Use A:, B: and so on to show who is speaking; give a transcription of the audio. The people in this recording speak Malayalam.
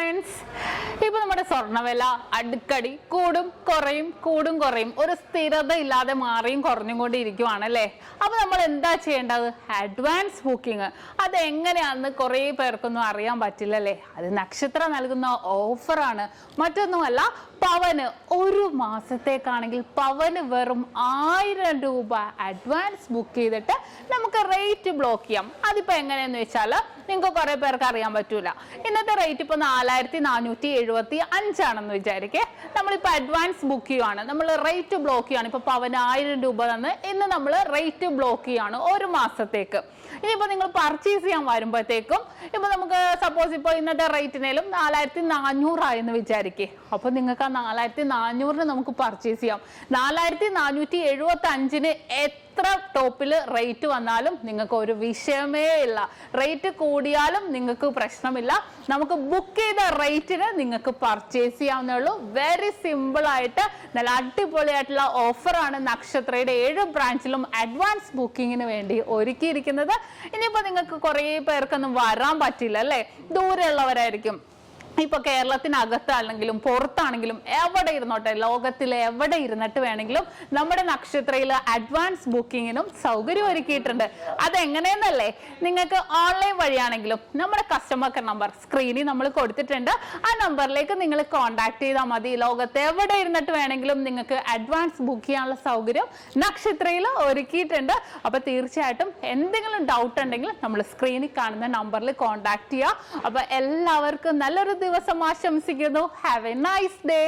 A: ഫ്രണ്ട്സ്, ഇപ്പൊ നമ്മുടെ സ്വർണ്ണവില അടുക്കടി കൂടും കുറയും ഒരു സ്ഥിരത ഇല്ലാതെ മാറിയും കുറഞ്ഞും കൊണ്ടിരിക്കുവാണല്ലേ. അപ്പൊ നമ്മൾ എന്താ ചെയ്യേണ്ടത്? Advance booking. അത് എങ്ങനെയാണെന്ന് കുറെ പേർക്കൊന്നും അറിയാൻ പറ്റില്ലല്ലേ. അത് നക്ഷത്രം നൽകുന്ന ഓഫറാണ്, മറ്റൊന്നുമല്ല. പവന് ഒരു മാസത്തേക്കാണെങ്കിൽ പവന് വെറും 1000 രൂപ അഡ്വാൻസ് ബുക്ക് ചെയ്തിട്ട് നമുക്ക് റേറ്റ് ബ്ലോക്ക് ചെയ്യാം. അതിപ്പോ എങ്ങനെയെന്ന് വെച്ചാൽ നിങ്ങൾക്ക് കുറെ പേർക്ക് അറിയാൻ പറ്റൂല. ഇന്നത്തെ റേറ്റ് ഇപ്പൊ 4475 ആണെന്ന് വിചാരിക്കേ. നമ്മളിപ്പോ അഡ്വാൻസ് ബുക്ക് ചെയ്യുവാണ്, നമ്മൾ റേറ്റ് ബ്ലോക്ക് ചെയ്യാണ്. ഇപ്പൊ പവന് 1000 രൂപ തന്ന് ഇന്ന് നമ്മൾ റേറ്റ് ബ്ലോക്ക് ചെയ്യാണ് ഒരു മാസത്തേക്ക്. ഇനിയിപ്പോ നിങ്ങൾ പർച്ചേസ് ചെയ്യാൻ വരുമ്പോഴത്തേക്കും ഇപ്പൊ നമുക്ക് സപ്പോസ് ഇപ്പൊ ഇന്നത്തെ റേറ്റിനേലും 4400 ആയെന്ന് വിചാരിക്കേ. അപ്പൊ നിങ്ങൾക്ക് ആ 4400 നമുക്ക് പർച്ചേസ് ചെയ്യാം. 4475 എത്ര ടോപ്പില് റേറ്റ് വന്നാലും നിങ്ങൾക്ക് ഒരു വിഷയമേ ഇല്ല. റേറ്റ് കൂടിയാലും നിങ്ങൾക്ക് പ്രശ്നമില്ല. നമുക്ക് ബുക്ക് ചെയ്ത റേറ്റിന് നിങ്ങൾക്ക് പർച്ചേസ് ചെയ്യാവുന്നേ ഉള്ളൂ. വെരി സിമ്പിൾ ആയിട്ട് നല്ല അടിപൊളിയായിട്ടുള്ള ഓഫറാണ് നക്ഷത്രയുടെ 7 ബ്രാഞ്ചിലും അഡ്വാൻസ് ബുക്കിങ്ങിന് വേണ്ടി ഒരുക്കിയിരിക്കുന്നത്. ഇനിയിപ്പോ നിങ്ങൾക്ക് കുറെ പേർക്കൊന്നും വരാൻ പറ്റില്ല അല്ലേ, ദൂരെയുള്ളവരായിരിക്കും. ഇപ്പൊ കേരളത്തിനകത്താണെങ്കിലും പുറത്താണെങ്കിലും എവിടെ ഇരുന്നോട്ടെ, ലോകത്തിലെ എവിടെ ഇരുന്നിട്ട് വേണമെങ്കിലും നമ്മുടെ നക്ഷത്രയിൽ അഡ്വാൻസ് ബുക്കിങ്ങിനും സൗകര്യം ഒരുക്കിയിട്ടുണ്ട്. അതെങ്ങനെയെന്നല്ലേ, നിങ്ങൾക്ക് ഓൺലൈൻ വഴിയാണെങ്കിലും നമ്മുടെ കസ്റ്റമർ കെയർ നമ്പർ സ്ക്രീനിൽ നമ്മൾ കൊടുത്തിട്ടുണ്ട്. ആ നമ്പറിലേക്ക് നിങ്ങൾ കോൺടാക്ട് ചെയ്താൽ മതി. ലോകത്ത് എവിടെ ഇരുന്നിട്ട് വേണമെങ്കിലും നിങ്ങൾക്ക് അഡ്വാൻസ് ബുക്ക് ചെയ്യാനുള്ള സൗകര്യം നക്ഷത്രയിൽ ഒരുക്കിയിട്ടുണ്ട്. അപ്പൊ തീർച്ചയായിട്ടും എന്തെങ്കിലും ഡൗട്ട് ഉണ്ടെങ്കിൽ നമ്മൾ സ്ക്രീനിൽ കാണുന്ന നമ്പറിൽ കോൺടാക്ട് ചെയ്യുക. അപ്പൊ എല്ലാവർക്കും നല്ലൊരു ദിവസം ആശംസിക്കുന്നു. Have A nice day.